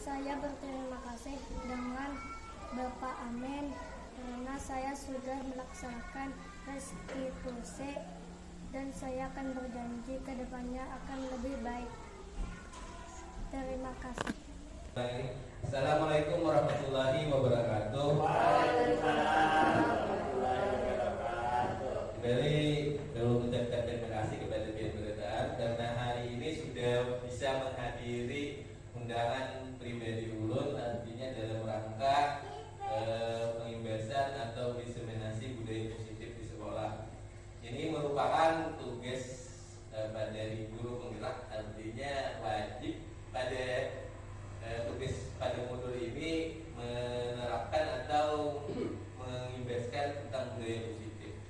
Saya berterima kasih dengan Bapak Amin karena saya sudah melaksanakan restitusi dan saya akan berjanji ke depannya akan lebih baik. Terima kasih. Assalamualaikum warahmatullahi wabarakatuh. Waalaikumsalam warahmatullahi wabarakatuh. Kembali dahulu mengucapkan terima kasih kepada pihak pemberitaan karena hari ini sudah bisa menghadiri undangan pribadi ulun, artinya dalam rangka pengimbasan atau diseminasi budaya positif di sekolah. Ini merupakan tugas dari guru penggerak, artinya wajib pada tugas pada modul ini menerapkan atau mengimbaskan tentang budaya positif.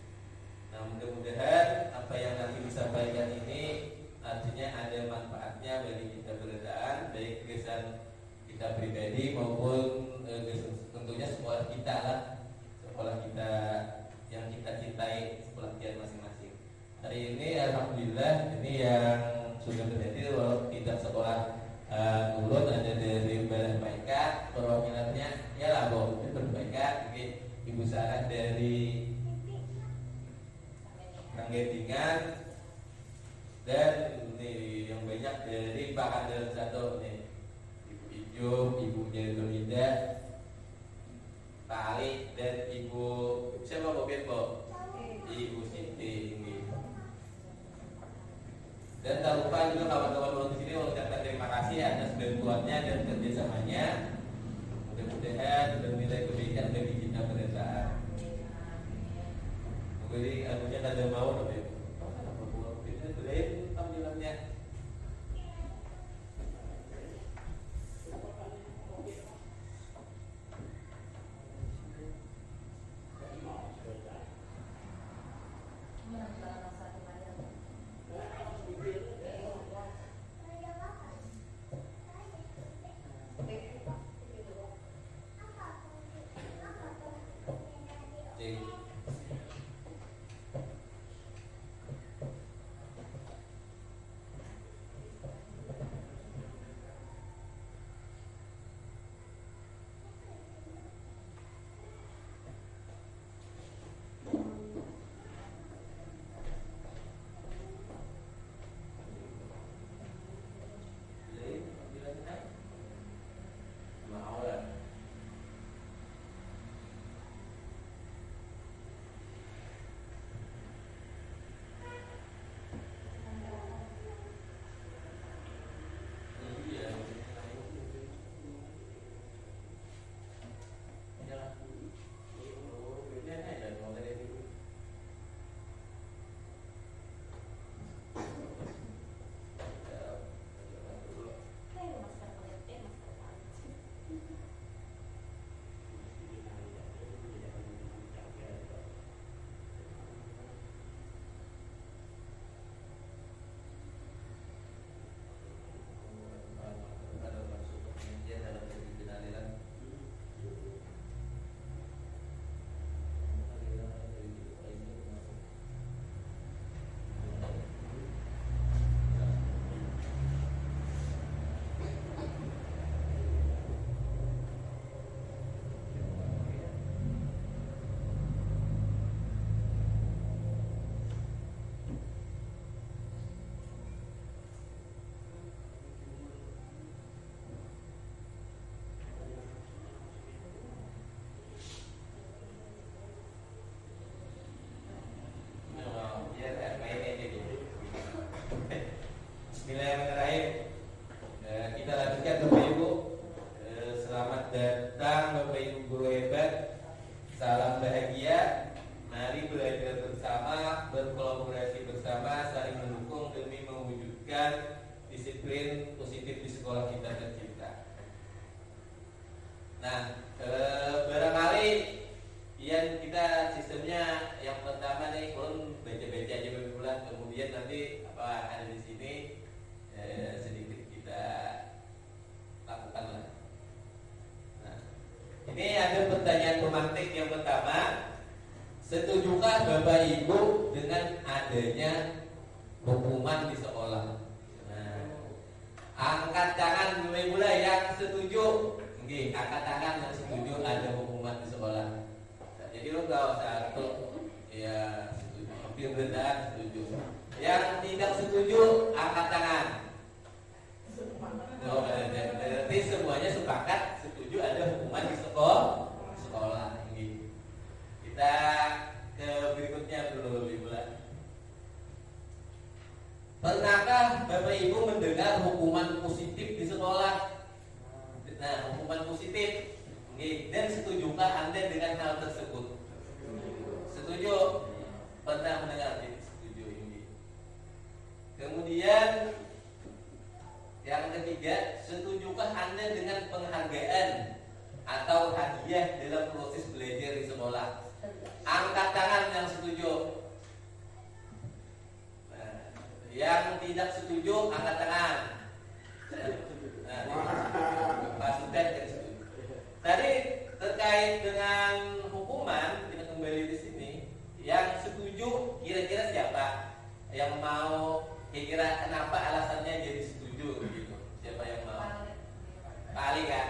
Nah, mudah-mudahan apa yang nanti disampaikan ini artinya ada manfaatnya bagi kita berdaan, baik kesan kita pribadi maupun tentunya sekolah kita lah, sekolah kita yang kita cintai, sekolah kita masing-masing. Hari ini alhamdulillah ini yang sudah terjadi walau tidak sekolah ulun ada dari Badan Baika, perwakilannya ya lah Bo, Baika, ini Ibu Sarah dari Nanggetingan dan nih yang banyak dari Pak Kandel satu nih, Ibu Ijo, Ibu Jelida, Pak Ali dan Ibu siapa Bo Bo? Ibu Siti ini. Dan tak lupa juga kawan-kawan di sini mengucapkan terima kasih atas bantuannya dan kerjasamanya. Mudah-mudahan bernilai kebaikan bagi kita berdasar. Jadi anunya ada mau tapi itu belain tampilannya. Bismillahirrahmanirrahim. Kita lanjutkan Bapak Ibu. Selamat datang Bapak Ibu guru hebat. Salam bahagia. Mari belajar bersama, berkolaborasi bersama, saling mendukung demi mewujudkan disiplin positif di sekolah kita tercinta. Nah, barangkali yang kita sistemnya yang pertama nih, pun baca-baca aja bulan, kemudian nanti apa ada di sini sedikit kita lakukan lah. Nah, ini ada pertanyaan pemantik yang pertama. Setujukah Bapak Ibu dengan adanya hukuman di sekolah? Nah, angkat tangan mulai yang setuju. Oke, angkat tangan yang setuju ada hukuman di sekolah. Jadi lo gak usah tuh ya setuju, hampir benar setuju. Yang tidak setuju angkat tangan. Oh, berarti semuanya sepakat setuju ada hukuman di sekolah. Gitu. Kita ke berikutnya dulu, Ibu. Pernahkah Bapak Ibu mendengar hukuman positif di sekolah? Nah, hukuman positif. Dan setujukah Anda dengan hal tersebut? Setuju? Pernah mendengar? Setuju ini. Kemudian yang ketiga, setujukah Anda dengan penghargaan atau hadiah dalam proses belajar di sekolah? Angkat tangan yang setuju. Nah, yang tidak setuju angkat tangan. Pak Sudan yang setuju. Tadi terkait dengan hukuman, kita kembali di sini. Yang setuju kira-kira siapa? Yang mau kira-kira kenapa alasannya jadi setuju gitu? Siapa yang mau? Pak Ali Kak?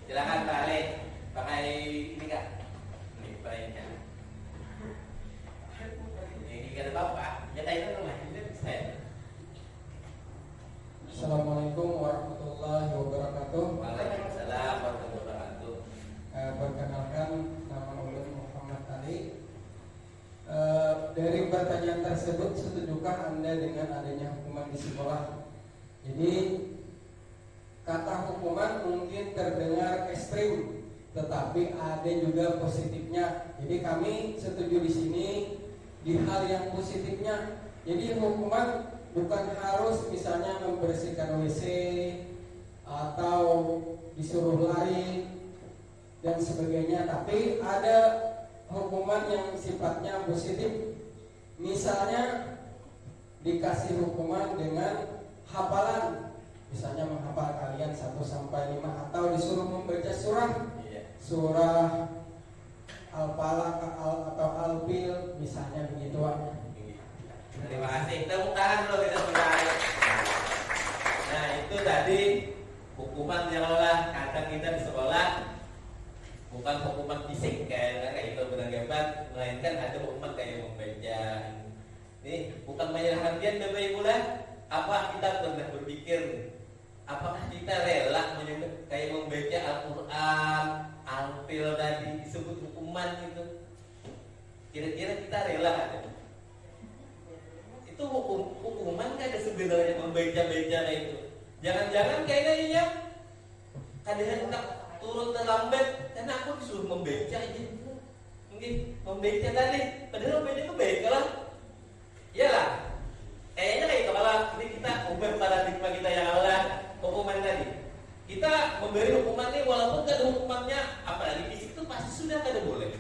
Silakan Pak Ali. Pakai ini Kak? Ini baiknya. Ini kata Bapak, nyatain rumah ini saya. Assalamualaikum warahmatullahi wabarakatuh. Waalaikumsalam warahmatullahi wabarakatuh. Perkenalkan, nama ulun Muhammad Ali. Dari pertanyaan tersebut, setujukah Anda dengan adanya hukuman di sekolah? Jadi kata hukuman mungkin terdengar ekstrim, tetapi ada juga positifnya. Jadi kami setuju di sini di hal yang positifnya. Jadi hukuman bukan harus misalnya membersihkan WC atau disuruh lari dan sebagainya, tapi ada hukuman yang sifatnya positif. Misalnya dikasih hukuman dengan hafalan, misalnya menghafal kalian 1 sampai 5 atau disuruh membaca surah Al-Falaq atau Al-Fil misalnya begitu. Terima kasih. Tepuk tangan dulu kita mulai. Nah, itu tadi hukuman yang olah kata kita di sekolah, bukan hukuman fisik kayak itu beranggapan, melainkan ada hukuman kayak membaca. Ini bukan menyerahkan dia Bapak Ibu lah. Apa kita pernah berpikir apakah kita rela kayak membaca Al-Quran, Al-Fil tadi disebut hukuman itu? Kira-kira kita rela kan? Itu hukuman kan ada sebenarnya membaca-baca itu. Jangan-jangan kayaknya iya kadang tak turun terlambat karena aku disuruh membaca aja. Mungkin membaca tadi, padahal membaca itu baik lah. Iyalah. Kayaknya kayak itu kalau ini kita ubah paradigma kita yang awal hukuman tadi. Kita memberi hukuman ini walaupun kan hukumannya apalagi fisik itu pasti sudah kada boleh.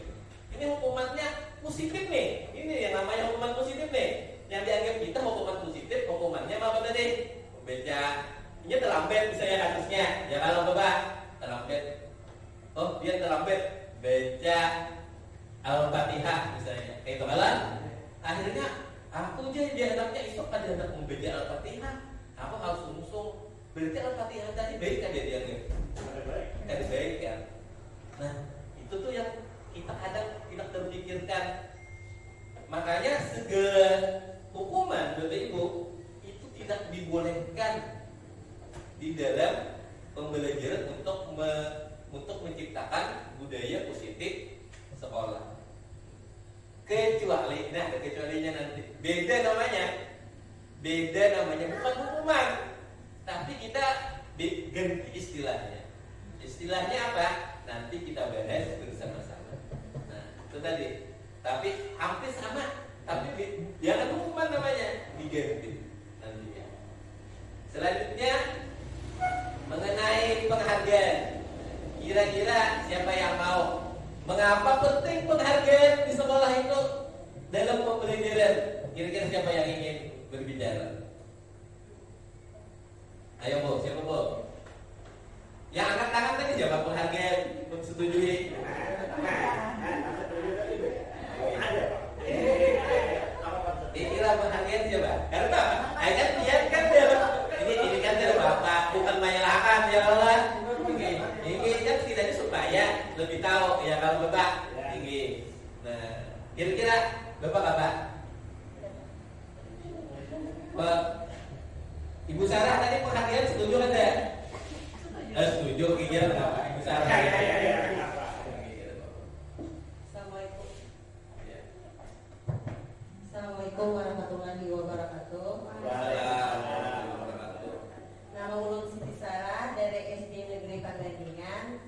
Ini hukumannya positif nih. Ini yang namanya hukuman positif nih. Yang dianggap kita hukuman positif, hukumannya apa tadi? Membaca. Ini terlambat misalnya kasusnya. Ya kalau Bapak terlambat. Oh, dia terlambat baca Al-Fatihah misalnya. Kayak itu kan? Akhirnya aku jadi anaknya esok pada anak membaca Al-Fatihah. Aku harus langsung berarti Al-Fatihah tadi baik kan dia dianggap? Ada baik kan? Nah, itu tuh yang kita kadang tidak terpikirkan. Makanya segala hukuman Bapak Ibu itu tidak dibolehkan di dalam pembelajaran untuk menciptakan budaya positif sekolah. Kecuali, nah ada kecualinya nanti. Beda namanya bukan hukuman, tapi kita ganti istilahnya. Istilahnya apa? Nanti kita bahas bersama-sama. Nah itu tadi. Tapi hampir sama. Tapi jangan hukuman namanya, diganti nantinya. Selanjutnya mengenai penghargaan. Kira-kira siapa yang mau? Mengapa penting penghargaan di sekolah itu dalam pembelajaran? Kira-kira siapa yang ingin berbicara? Ayo Bu, siapa Bu? Yang angkat tangan tadi siapa penghargaan? Setujui? Kira penghargaan siapa? Karena kan dia kan dalam ini kan dari Bapak, bukan menyalahkan ya Allah. Salam Bapak. Ya. Tinggi. Nah, kira-kira Bapak apa? Pak, Ibu Sarah tadi penghargaan setuju kan ya? Setuju, kira kenapa? Ibu Sarah. Ya, kenapa? Assalamualaikum. Ya. Assalamualaikum warahmatullahi wabarakatuh. Waalaikumsalam warahmatullahi. Nama ulun Siti Sarah dari SD Negeri Panggandingan.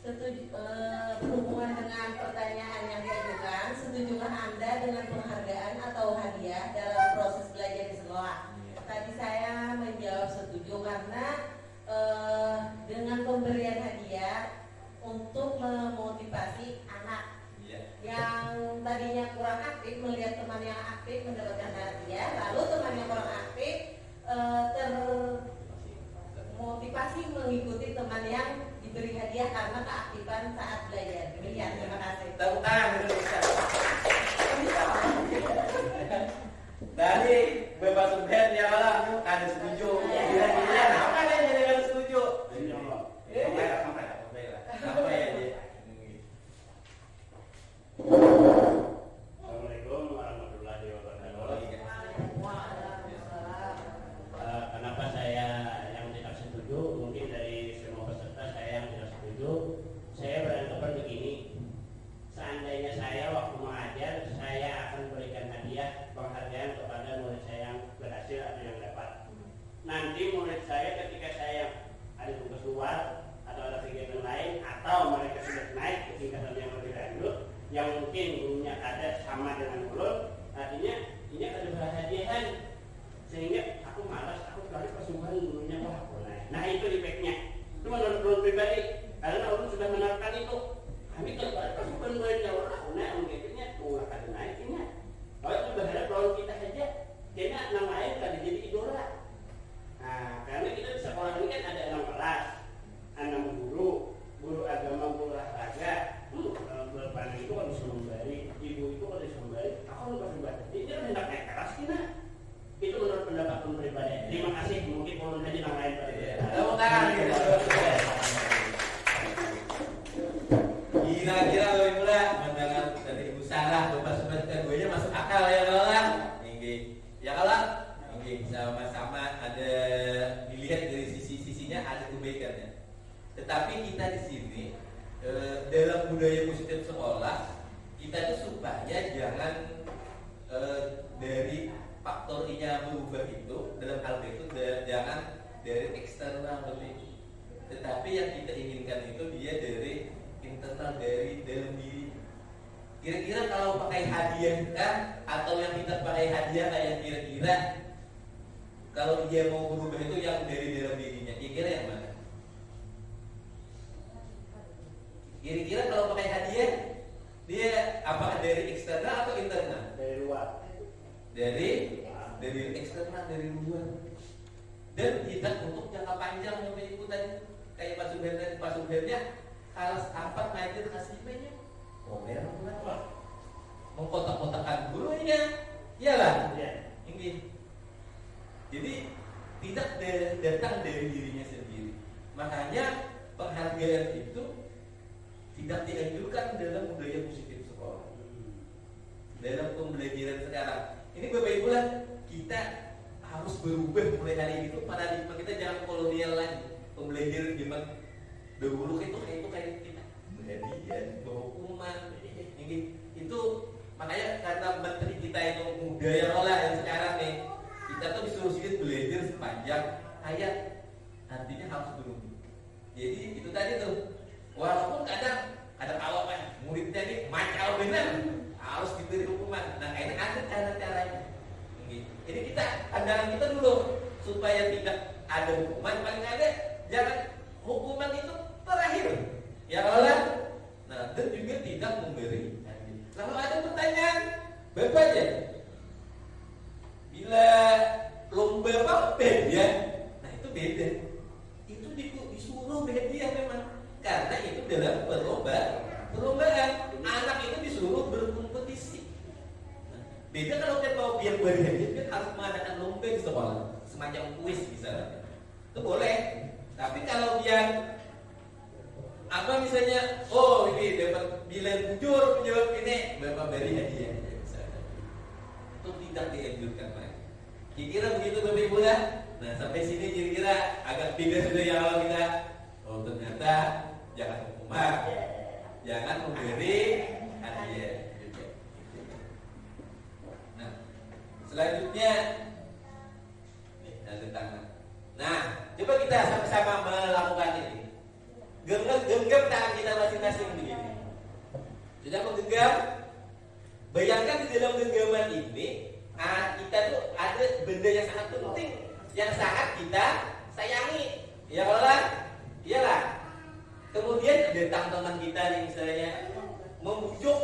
Berhubungan dengan pertanyaan yang diajukan, setujukah Anda dengan penghargaan atau hadiah dalam proses belajar di sekolah? Tadi saya menjawab setuju karena dengan pemberian hadiah untuk memotivasi anak Iya. yang tadinya kurang aktif melihat teman yang aktif mendapatkan hadiah, lalu teman yang kurang aktif termotivasi mengikuti teman yang diberi hadiah karena keaktifan saat belajar. Demikian, terima kasih. Tepuk tangan Indonesia. Dari Bapak Subhan ya Allah, ada setuju. Kira-kira apa yang jadi kalau setuju? Apa ya dia? Assalamualaikum warahmatullahi wabarakatuh. Kenapa saya yang tidak setuju? Mungkin dari semua peserta saya yang tidak setuju. Saya beranggapan begini. Seandainya saya waktu mengajar, saya akan berikan hadiah penghargaan kepada murid saya yang berhasil atau yang dapat. Nanti murid saya ketika saya ada tugas luar atau ada kegiatan lain atau mereka sudah naik ke tingkatan yang lebih lanjut, yang mungkin gurunya ada sama dengan ulun, artinya ini ada berhadiahan sehingga aku malas, aku sekali persembahan gurunya wah aku naik. Nah itu efeknya. Itu menurut ulun pribadi karena ulun sudah menerapkan itu. Kami kalau ada persembahan gurunya wah aku naik, mungkinnya ulah kada naiknya. Kalau itu berharap lawan kita saja, karena nama lain kada jadi idola. Nah karena kita di sekolah ini kan ada 6 kelas, 6 guru, guru agama, guru olahraga. Berpandang itu kan disuruh memberi, ibu itu kan disuruh memberi, aku lupa memberi. Ini kan hendak naik kelas kita. Itu menurut pendapat pribadi. Terima kasih, mungkin ulun saja yang lain. Tepuk tangan. Kira-kira lebih pula pandangan dari Ibu Sarah, Bapak Subhan keduanya masuk akal ya Allah. Tinggi. Ya Allah. Tinggi. Sama-sama ada dilihat dari sisi-sisinya ada kebaikannya. Tetapi kita di sini dalam budaya positif sekolah kita itu supaya jangan dari faktornya berubah itu dalam hal itu jangan dari eksternal lebih, tetapi yang kita inginkan itu dia dari internal, dari dalam diri. Kira-kira kalau pakai hadiah kan atau yang kita pakai hadiah kayak kira-kira kalau dia mau berubah itu yang dari dalam dirinya, kira-kira yang mana? Kira-kira kalau pakai hadiah dia apakah dari eksternal atau internal? Dari luar. Dari eksternal, dari luar. Dan tidak untuk jangka panjang yang ikutan kayak Pak Subhan tadi. Pak Subhannya kalau apa ngajar kasih banyak komer lah, mengkotak-kotakan gurunya, iyalah. Ya. Ini. Jadi tidak datang dari dirinya sendiri. Makanya penghargaan itu tidak dianjurkan dalam budaya positif sekolah. Dalam pembelajaran sekarang ini Bapak Ibu lah, kita harus berubah mulai hari ini. Paradigma kita jangan kolonial lagi. Pembelajaran zaman dahulu itu kayak kita berhadiah, berhukuman, ini itu makanya karena menteri kita itu muda ya Allah yang sekarang nih kita tuh disuruh sedikit belajar sepanjang ayat, artinya harus berubah. Jadi itu tadi tuh. Walaupun kadang awal kan muridnya ini macal benar harus diberi hukuman. Nah ini ada cara-caranya. Ini kita pandangan kita dulu supaya tidak ada hukuman, paling ada jangan hukuman itu terakhir. Ya Allah. Nah dan juga tidak memberi. Lalu ada pertanyaan, Bapak aja. Bila lomba apa ya? Nah itu beda. Itu disuruh hadiah memang. Karena itu dalam perlombaan anak itu disuruh berkompetisi. Nah, beda kalau kita mau biar berhadiah kan harus mengadakan lomba di sekolah, semacam kuis misalnya. Itu boleh. Tapi kalau yang Apa misalnya, oh ini dapat bilang jujur menjawab ini, Bapak beri hadiah. Itu tidak dianjurkan Pak. Kira-kira begitu Bapak Ibu ya. Nah sampai sini kira-kira agak beda sudah ya kalau kita. Oh ternyata jangan hukuman, jangan memberi hadiah. Nah selanjutnya, nih tanda tangan. Nah coba kita sama-sama melakukan ini. Genggam tangan kita masing-masing begini. Sudah menggenggam? Bayangkan di dalam genggaman ini kita tuh ada benda yang sangat penting, yang sangat kita sayangi. Ya Allah, iyalah. Kemudian ada tangan kita yang misalnya membujuk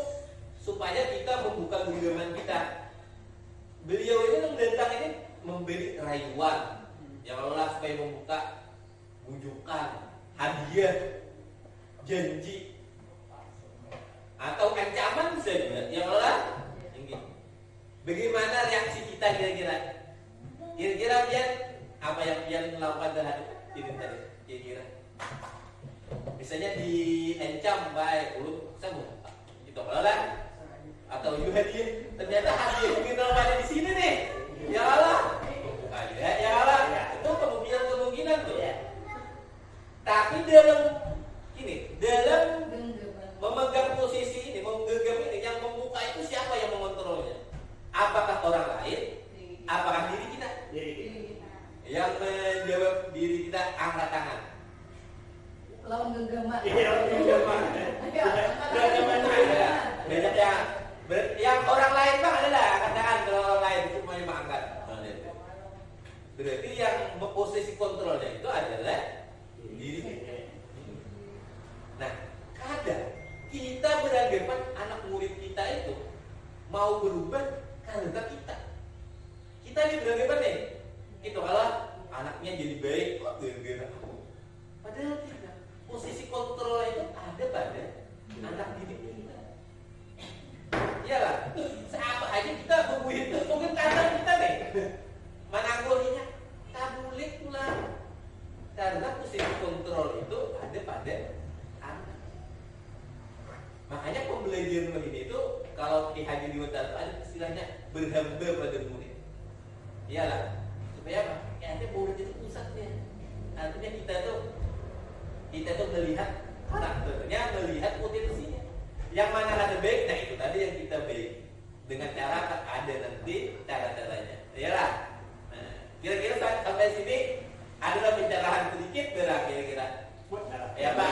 supaya kita membuka genggaman kita. Beliau ini mendatang ini memberi rayuan. Ya Allah supaya membuka bujukan, hadiah, janji, atau ancaman saja. Yang Allah, bagaimana reaksi kita kira-kira? Kira-kira dia apa yang dia melakukan terhadap diri tadi? Kira-kira, misalnya diancam baik, sambung, itu Allah, atau hadiah. Ternyata hadiah kita ada di sini nih. Ya Allah, ya Allah, itu kemungkinan tuh. Tapi dalam memegang posisi ini, menggenggam ini, yang membuka itu siapa yang mengontrolnya? Apakah orang lain? Apakah diri kita? Yang menjawab diri kita angkat tangan. Lawan genggaman. Banyak yang orang lain bang adalah angkat tangan. Kalau orang lain semuanya mengangkat. Berarti yang posisi kontrolnya itu adalah diri kita. Nah, kadang kita beranggapan anak murid kita itu mau berubah karena kita. Kita nih beranggapan nih, itu kalau anaknya jadi baik, kok gara-gara aku. Padahal tidak. Posisi kontrol itu ada pada anak didik kita. Iyalah, sama aja kita membuat mungkin kadang kita nih menanggulinya tabulik pula. Karena posisi kontrol itu ada pada anak. Makanya pembelajaran ini itu kalau Ki Haji Dewata itu ada istilahnya berhamba pada murid. Iyalah, supaya apa? Artinya murid itu pusatnya. Artinya kita tuh melihat karakternya, melihat potensinya. Yang mana ada baik, nah itu tadi yang kita baik. Dengan cara ada nanti cara-caranya. Iyalah. Nah, kira-kira sampai sini adalah pencerahan sedikit berapa kira-kira? Ya Pak.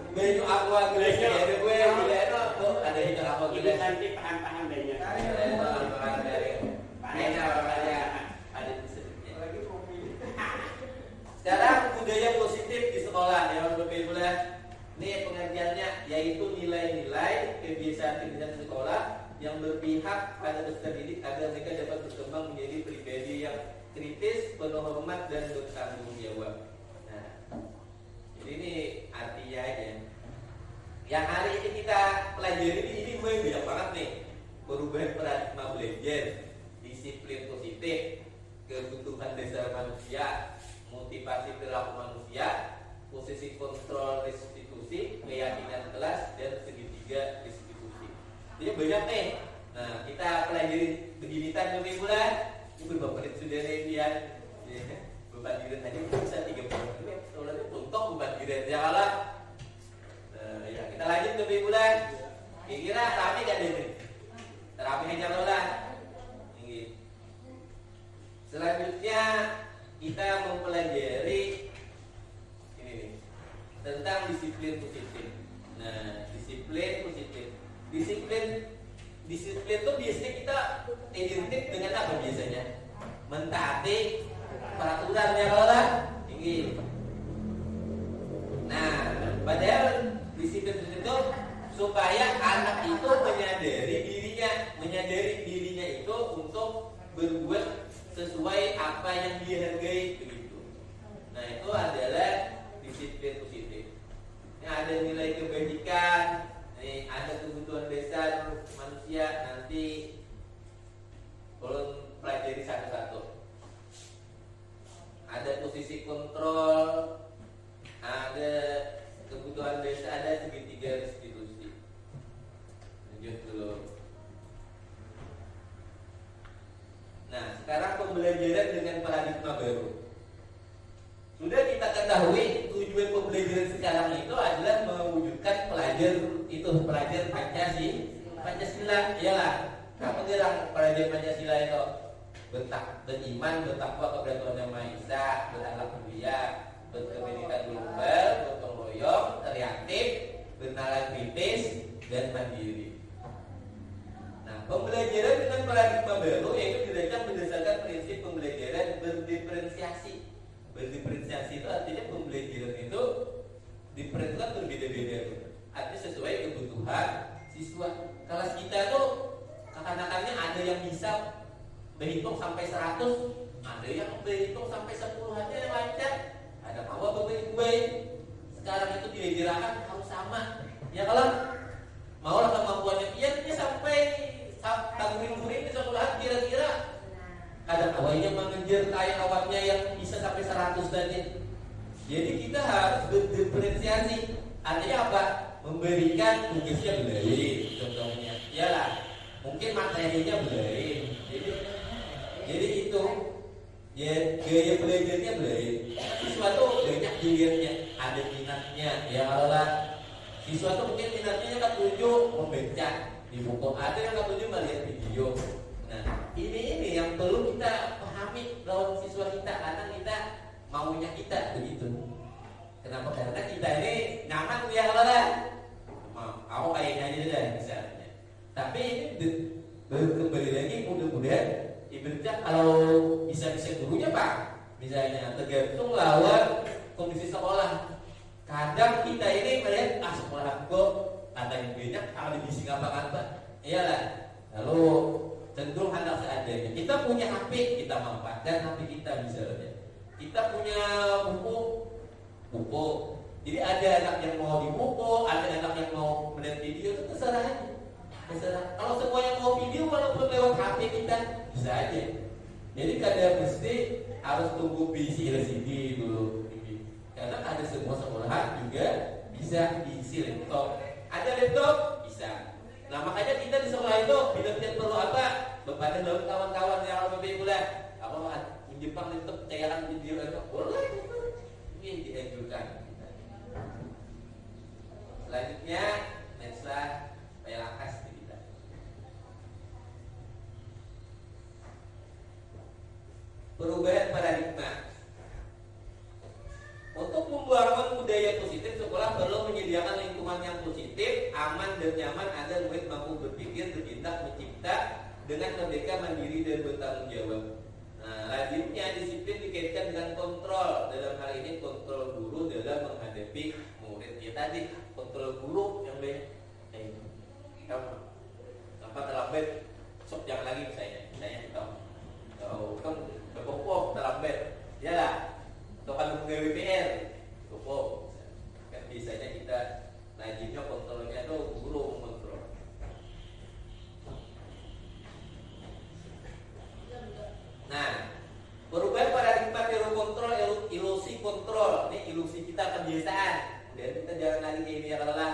Baju aqua gelas ada gue ada hijau aqua gelas nanti paham-paham banyak. Ada sekarang budaya positif di sekolah ya Bapak Ibu. Ini pengajarnya yaitu nilai-nilai kebiasaan sekolah yang berpihak pada peserta didik agar mereka dapat berkembang menjadi pribadi yang kritis, penuh hormat dan bertanggung jawab. Nah, jadi ini artinya aja. Yang hari ini kita pelajari ini banyak banget nih. Perubahan paradigma belajar, disiplin positif, kebutuhan dasar manusia, motivasi perilaku manusia, posisi kontrol restitusi, keyakinan kelas, dan segitiga restitusi. Jadi banyak nih. Nah, kita pelajari begini tan bulan. Ini berapa menit sudah nih dia. Beban diri tadi bisa 30 menit. Soalnya untuk beban diri ya kalah. Ya kita lanjut lebih bulan. Kira-kira rapi gak ini? Terapi aja lah. Ini. Selanjutnya kita mempelajari ini nih, tentang disiplin positif. Nah, disiplin positif. Disiplin itu biasanya kita identik dengan apa biasanya? Mentaati peraturan ya Allah. Ini. Nah, padahal disiplin itu supaya anak itu menyadari dirinya itu untuk berbuat sesuai apa yang dia hargai begitu. Nah, itu adalah disiplin positif. Ini ada nilai kebajikan, ada kebutuhan dasar manusia, nanti kebutuhan desa ada segitiga restitusi. Lanjut dulu. Nah, sekarang pembelajaran dengan paradigma baru. Sudah kita ketahui tujuan pembelajaran sekarang itu adalah mewujudkan pelajar Pancasila. Iyalah. Apa kira pelajar Pancasila itu? Beriman, bertakwa kepada Tuhan Yang Maha Esa, berakhlak mulia, berkebinekaan global, gotong royong, kreatif, bernalar kritis, dan mandiri. Nah, pembelajaran dengan paradigma baru yaitu dirancang berdasarkan prinsip pembelajaran berdiferensiasi. Berdiferensiasi itu artinya pembelajaran itu diperhitungkan berbeda-beda, artinya sesuai kebutuhan siswa. Kelas kita tuh kekanakannya ada yang bisa berhitung sampai 100, ada yang berhitung sampai 10 aja yang lancar, ada power baik-baik. Sekarang itu diajarkan harus sama. Ya kalau mau lah kemampuannya, iya sampai murid di sekolah kira-kira ada awalnya mengejar kayak awalnya yang bisa sampai 100 tadi. Jadi kita harus berdiferensiasi. Artinya apa? Memberikan tugasnya belain, contohnya. Iyalah, mungkin materinya belain. Jadi itu ya, gaya belajarnya belain. Siswa tuh banyak dilihatnya, ada minatnya. Ya kalau lah siswa tuh mungkin minatnya ketujuh membaca di buku, ada yang ketujuh melihat video. Nah, ini yang perlu kita pahami lawan siswa kita, karena kita maunya kita begitu. Kenapa? Karena kita ini nyaman ya kalau lah. Aku kayaknya aja deh misalnya. Tapi ini kembali lagi mudah-mudahan ibaratnya kalau bisa gurunya Pak, misalnya tergantung lawan kondisi sekolah. Kadang kita ini melihat sekolah kok ada yang banyak, kalau divisi apa-apa, iyalah. Lalu cenderung handal seadanya. Kita punya HP, kita manfaatkan HP kita misalnya. Kita punya buku. Jadi ada anak yang mau di buku, ada anak yang mau melihat video, itu terserah aja. Terserah. Kalau semuanya mau video walaupun lewat HP kita bisa aja. Jadi kadang mesti harus tunggu PC LCD dulu. Karena ada semua sekolahan juga bisa diisi laptop. Ada laptop bisa. Nah makanya kita di sekolah itu bila tidak perlu apa, bepada dalam kawan-kawan yang lebih pula. Apa menjepang laptop cairan video itu boleh. Ini dianjurkan. Selanjutnya next slide, PLKS kita. Perubahan paradigma. Untuk membangun budaya positif, sekolah perlu menyediakan lingkungan yang positif, aman dan nyaman agar murid mampu berpikir, bertindak, mencipta dengan merdeka, mandiri dan bertanggung jawab. Nah, lazimnya disiplin dikaitkan dengan kontrol. Dalam hal ini kontrol guru dalam menghadapi murid. Ya tadi kontrol guru yang apa terlambat, sok jangan lagi saya kita kan berpokok terlambat, ya lah. Atau kalau menggawe PR, cukup. Kan biasanya kita lazimnya kontrolnya itu guru mengontrol. Nah, perubahan paradigma teori kontrol, ilusi kontrol. Ini ilusi kita kebiasaan. Kemudian kita jangan lagi kayak ini ya kalau lah.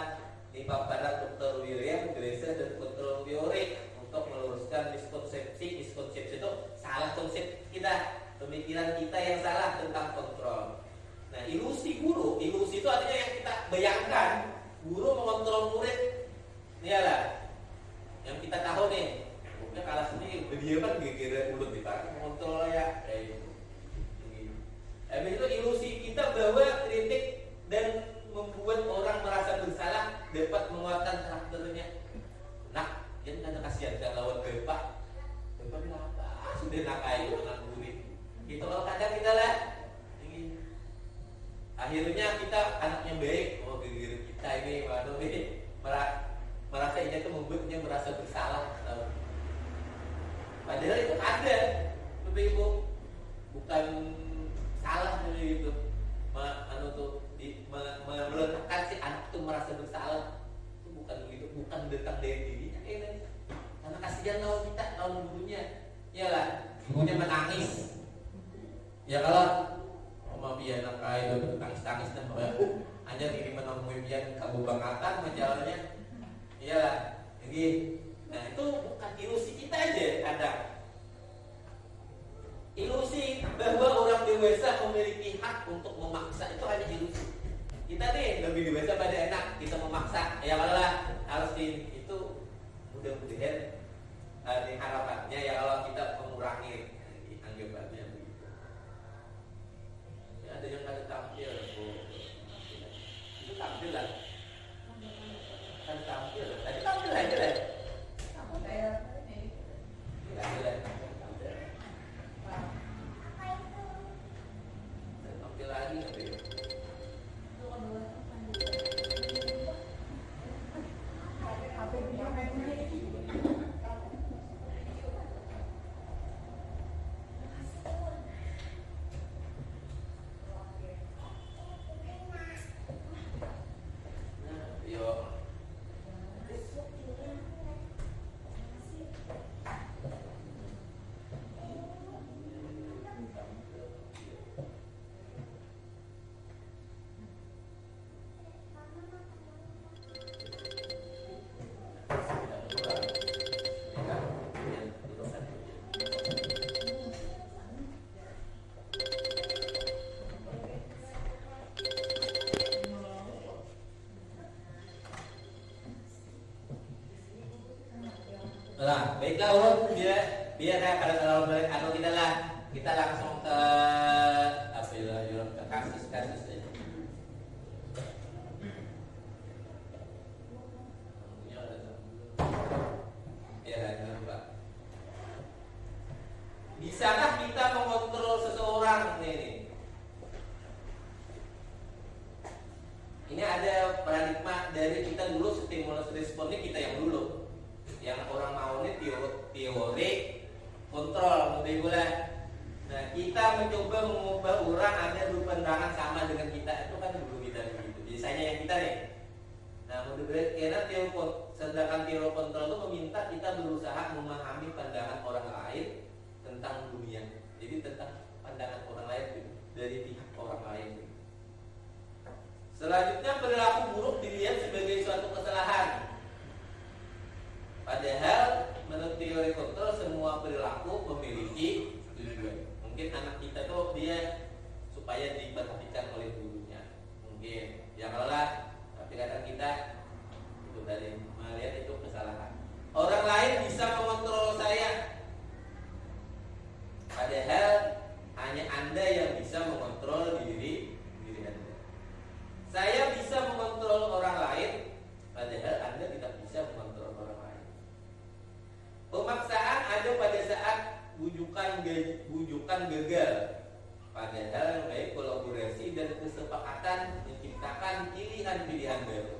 Ini paparan Dr. William Grazer dan kontrol teori untuk meluruskan miskonsepsi itu salah konsep kita. Pemikiran kita yang salah tentang kontrol. Nah, ilusi guru, ilusi itu artinya yang kita bayangkan guru mengontrol murid. Iyalah, yang kita tahu nih, mungkin kelas ini dia kan gegera mulut kita mengontrol ya. Habis itu ilusi kita bahwa kritik dan membuat orang merasa bersalah dapat menguatkan karakternya. Nah, dia kan kasihan kan lawan bapak apa? Sudah nakai anak murid. Itu kalau kadang kita lah ingin akhirnya kita anaknya baik, gegera kita ini waduh merasa ini tuh membuatnya merasa bersalah. Padahal itu ada, Bapak Ibu, bukan salah dari itu. Meletakkan si anak itu merasa bersalah itu bukan begitu, bukan datang dari dirinya karena kasihan lawan kita, lawan gurunya. Iyalah, gurunya menangis. Ya kalau maaf ya anak itu tangis-tangis dan hanya ini menemui pian kabubangatan majalahnya. Iyalah, jadi nah itu bukan ilusi kita aja kadang. Ilusi bahwa orang dewasa memiliki hak untuk memaksa itu hanya ilusi. Kita nih lebih dewasa pada enak kita memaksa. Ya malah harus itu mudah-mudahan harapannya ya Allah kita mengurangi anggapannya begitu. Ya, ada yang kada tampil, itu tampil lah. Kan tampil, tadi tampil aja lah. Apa kayak ini? Tampil lagi gitu ya. Nah, baiklah urut biar pada kalau balik atau kita langsung ke apa ya ke kasus aja. Bisakah kita mengontrol seseorang ini? Ini ada paradigma dari kita dulu stimulus responnya kita yang dulu. Yang orang mau ini teori kontrol lebih boleh. Nah kita mencoba mengubah orang ada berpandangan sama dengan kita itu kan dulu kita begitu. Biasanya yang kita nih. Nah mudah-mudahan karena sedangkan teori kontrol itu meminta kita berusaha memahami pandangan orang lain tentang dunia. Jadi tentang pandangan orang lain dari pihak orang lain. Selanjutnya perilaku buruk dilihat sebagai suatu kesalahan. Padahal menurut teori kontrol semua perilaku memiliki tujuan. Mungkin anak kita tuh dia supaya diperhatikan oleh gurunya. Mungkin ya kalau lah, tapi kadang kita itu dari melihat itu kesalahan. Orang lain bisa mengontrol saya. Padahal hanya Anda yang bisa mengontrol diri Anda. Saya bisa mengontrol orang lain, padahal Anda tidak bisa mengontrol orang lain. Pemaksaan ada pada saat bujukan gagal. Padahal baik kolaborasi dan kesepakatan menciptakan pilihan-pilihan baru.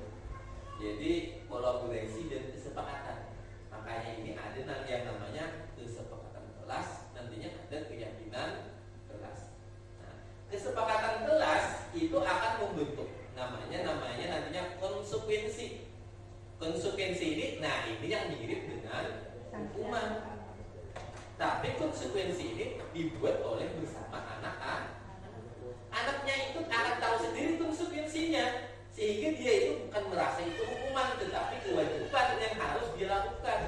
Jadi kolaborasi dan kesepakatan. Makanya ini ada yang namanya kesepakatan kelas. Nantinya ada keyakinan kelas. Nah, kesepakatan kelas itu akan membentuk namanya nantinya konsekuensi. Konsekuensi ini, nah ini yang mirip dengan hukuman. Tapi konsekuensi ini dibuat oleh bersama anaknya itu akan tahu sendiri konsekuensinya, sehingga dia itu bukan merasa itu hukuman, tetapi kewajiban yang harus dia lakukan.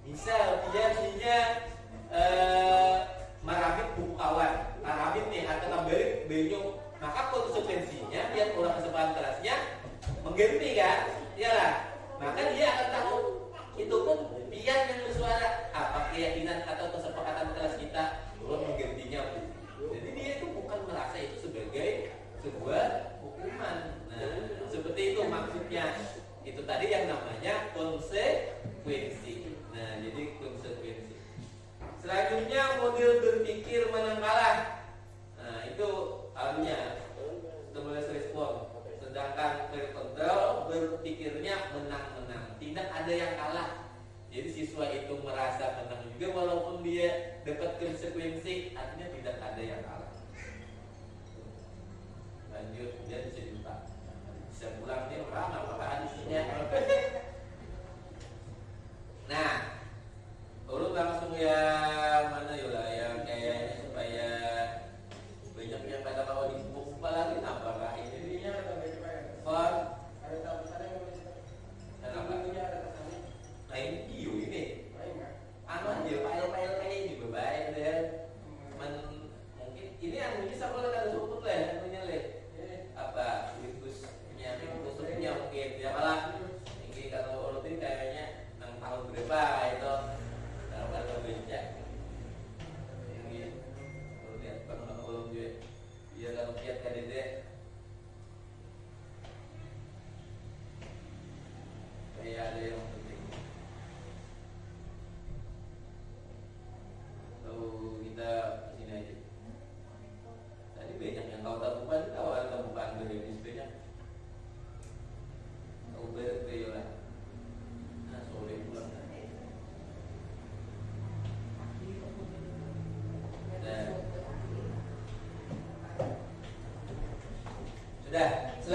Misal dia marabit buku kawan, marabit nih atau ngambil benyo, maka konsekuensinya dia orang kesempatan kelasnya mengganti kan, iyalah. Maka dia akan tahu itu pun pian yang bersuara apa keyakinan atau kesepakatan kelas kita belum menggantinya. Jadi dia itu bukan merasa itu sebagai sebuah hukuman. Nah, seperti itu maksudnya. Itu tadi yang namanya konsekuensi. Nah, jadi konsekuensi. Selanjutnya model berpikir menang kalah. Nah, itu anunya stimulus respon. Sedangkan kontrol berpikirnya menang-menang, tidak ada yang kalah. Jadi siswa itu merasa menang juga walaupun dia dapat konsekuensi, artinya tidak ada yang kalah. Lanjut, dia bisa dibuka. Bisa pulang nih orang apa hadisnya. Nah, urut langsung yang mana yola yang kayaknya supaya banyak yang pada bawa di buku lagi, apakah ini dia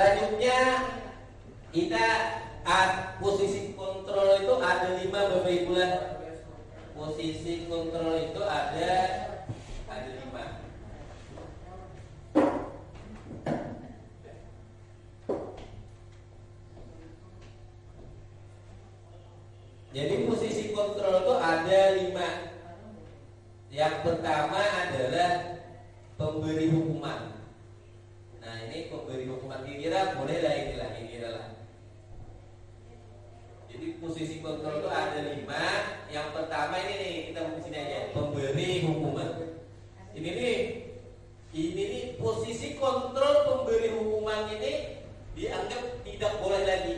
Selanjutnya kita posisi kontrol itu ada 5 Bapak Ibu. Posisi kontrol itu ada 5. Jadi posisi kontrol itu ada 5. Yang pertama adalah pemberi hukuman. Nah, ini pemberi hukuman kira bolehlah inilah. Jadi posisi kontrol itu ada 5. Yang pertama ini nih, kita mau di sini aja, pemberi hukuman. Ini nih posisi kontrol pemberi hukuman ini dianggap tidak boleh lagi.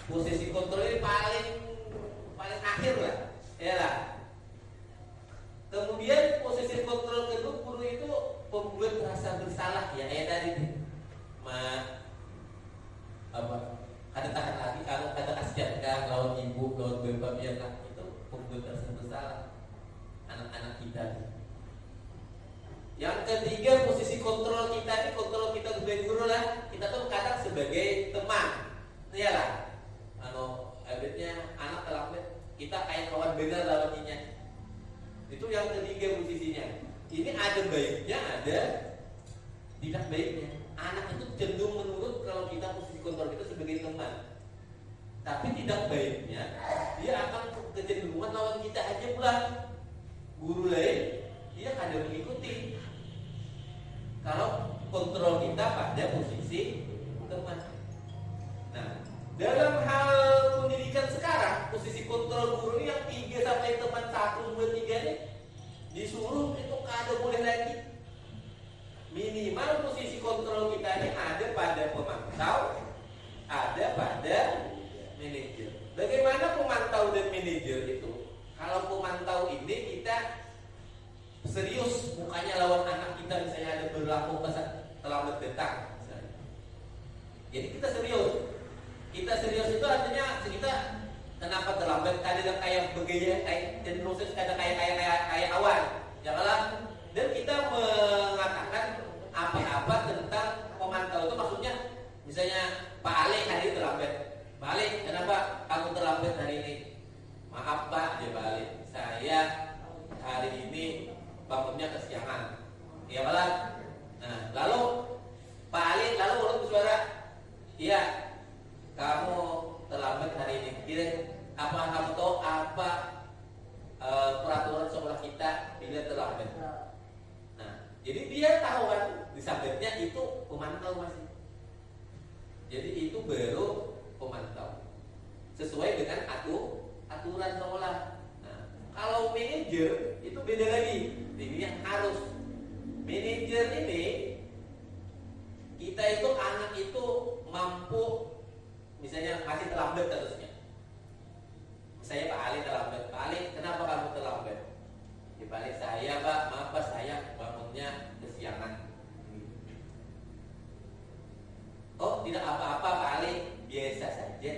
Posisi kontrol ini paling akhir lah, ya lah. Kemudian posisi kontrol kedua guru itu pembuat rasa bersalah, ya tadi ada tahan lagi kalau ada kasihan lawan ibu, lawan bapak, ya kan, itu pembuat rasa bersalah anak-anak kita. Yang ketiga posisi kontrol kita sebagai guru lah, kita tuh kadang sebagai teman, ya lah. Habisnya anak terlambat, kita kayak kawan benar lawannya. Itu yang ketiga posisinya. Ini ada baiknya, ada tidak baiknya. Anak itu cenderung menurut kalau kita posisi kontrol kita sebagai teman. Tapi tidak baiknya, dia akan kecenderungan lawan kita aja pula. Guru lain, dia kadang mengikuti. Kalau kontrol kita pada posisi teman. Nah, dalam hal pendidikan sekarang, posisi kontrol guru ini yang 3 sampai teman 1, 2, 3 ini disuruh itu kada boleh lagi. Minimal posisi kontrol kita ini ada pada pemantau, ada pada manajer. Bagaimana pemantau dan manajer itu? Kalau pemantau ini kita serius, bukannya lawan anak kita misalnya ada berlaku terlambat datang misalnya. Jadi kita serius. Kita serius itu artinya kita kenapa terlambat? Kadang kayak begaya, kayak dan proses kadang kayak awal, janganlah. Dan kita mengatakan apa-apa tentang pemantau itu, maksudnya misalnya Pak Ali hari ini terlambat. Pak Ali, kenapa kamu terlambat hari ini? Maaf Pak, ya Pak Ali, saya hari ini bangunnya kesiangan. Ya Pak. Nah, lalu Pak Ali lalu bersuara, iya, kamu terlambat hari ini. Kira apa kamu tahu apa peraturan sekolah kita bila terlambat? Nah, jadi dia tahu kan disabetnya itu pemantau masih. Jadi itu baru pemantau sesuai dengan aturan sekolah. Nah, kalau manajer itu beda lagi. Ini yang harus manajer ini kita itu anak itu mampu. Misalnya masih terlambat terusnya. Misalnya Pak Ali terlambat. Pak Ali, kenapa kamu terlambat? Di balik saya Pak, maaf Pak, saya bangunnya kesiangan. Oh, tidak apa-apa Pak Ali, biasa saja.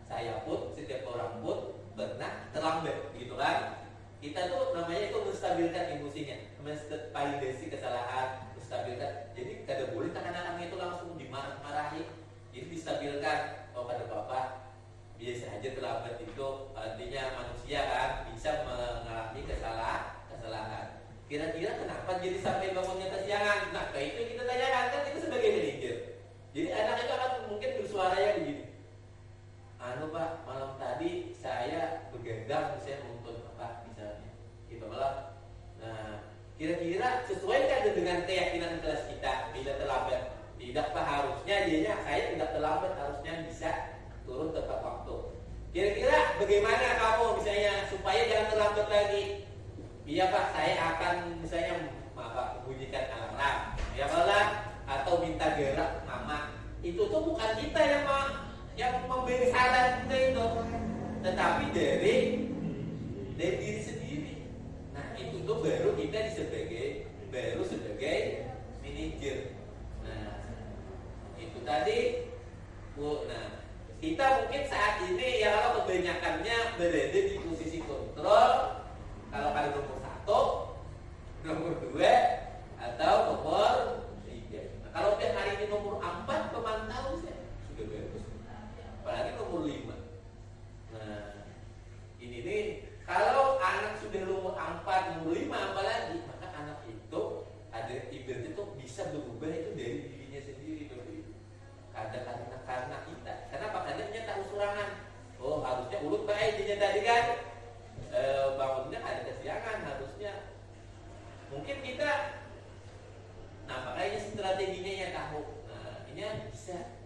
Saya pun, setiap orang pun pernah terlambat, gitu kan? Kita tuh namanya itu menstabilkan emosinya, menvalidasi kesalahan, menstabilkan. Jadi kada boleh anak-anaknya itu langsung dimarahi. Jadi distabilkan. Oh kata Bapak, biasa aja terlambat itu artinya manusia kan bisa mengalami kesalahan. Kira-kira kenapa jadi sampai bangunnya kesiangan? Nah, kayak itu kita tanyakan, kan itu sebagai manajer. Jadi anak itu akan mungkin bersuaranya begini. Pak, malam tadi saya begadang misalnya untuk apa misalnya, gitu malah. Nah, kira-kira sesuaikan dengan keyakinan kelas kita bila terlambat. Tidak Pak, harusnya dianya saya tidak terlambat, harusnya bisa turun tepat waktu. Kira-kira bagaimana kamu misalnya supaya jangan terlambat lagi? Iya Pak, saya akan misalnya bunyikan alarm, ya malah atau minta gerak mama. Itu tuh bukan kita yang memberi saran kita itu, tetapi dari diri sendiri. Nah itu tuh baru kita sebagai manajer. Nah itu tadi Bu. Nah kita mungkin saat ini ya kalau kebanyakannya berada di posisi kontrol. Kalau kali nomor 1, nomor 2 atau nomor 3. Nah, kalau bisa.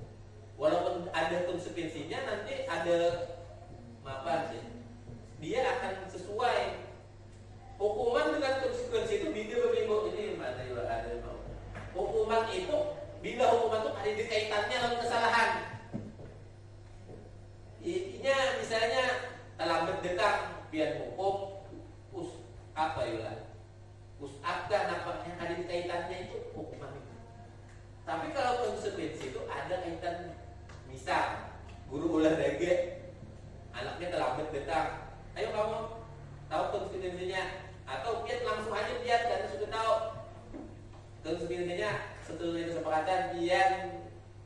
Walaupun ada konsekuensinya, nanti ada apa sih? Dia akan sesuai hukuman dengan konsekuensi itu video minggu ini mana ada mau. Hukuman itu bila hukuman itu ada di kaitannya dengan kesalahan. Intinya misalnya terlambat datang biar hukum apa ya? Push up kan apa yang ada di kaitannya itu hukuman itu. Tapi kalau konsekuensi itu ada kaitan, misal guru olahraga anaknya terlambat datang, ayo kamu tahu konsekuensinya, atau dia langsung aja dia karena sudah tahu konsekuensinya. Setelah kesepakatan dia